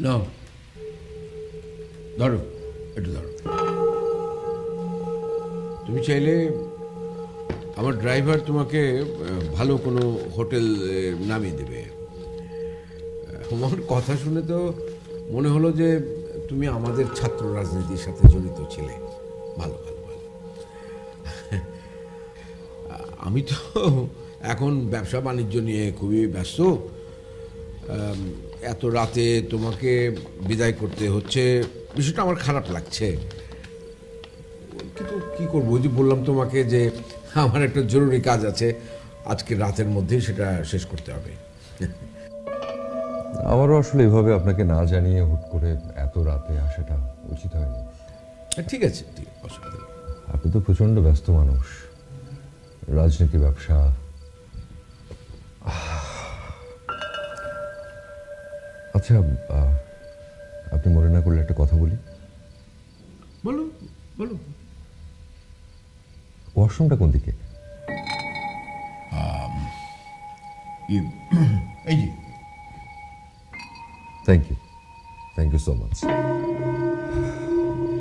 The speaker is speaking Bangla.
নাও, ধরো, একটু ধরো। তুমি চাইলে আমার ড্রাইভার তোমাকে ভালো কোনো হোটেল নামিয়ে দেবে। তোমার কথা শুনে তো মনে হলো যে তুমি আমাদের ছাত্র রাজনীতির সাথে জড়িত ছিলে। ভালো ভালো ভালো। আমি তো এখন ব্যবসা বাণিজ্য নিয়ে খুবই ব্যস্ত। এত রাতে তোমাকে বিদায় করতে হচ্ছে, বিষয়টা আমার খারাপ লাগছে। কিন্তু কী করবো, ওই যে বললাম তোমাকে যে আমার একটা জরুরি কাজ আছে, আজকে রাতের মধ্যেই সেটা শেষ করতে হবে। আমারও আসলে এভাবে আপনাকে না জানিয়ে হুট করে এত রাতে আসাটা উচিত হয়নি। ঠিক আছে, ঠিক অসুবিধা নেই। আপনি তো প্রচণ্ড ব্যস্ত মানুষ, রাজনীতি, ব্যবসা। আচ্ছা, আপনি মনে না করলে একটা কথা বলি। বলো বলো। ওয়াশরুমটা কোন দিকে? এই যে। Thank you so much.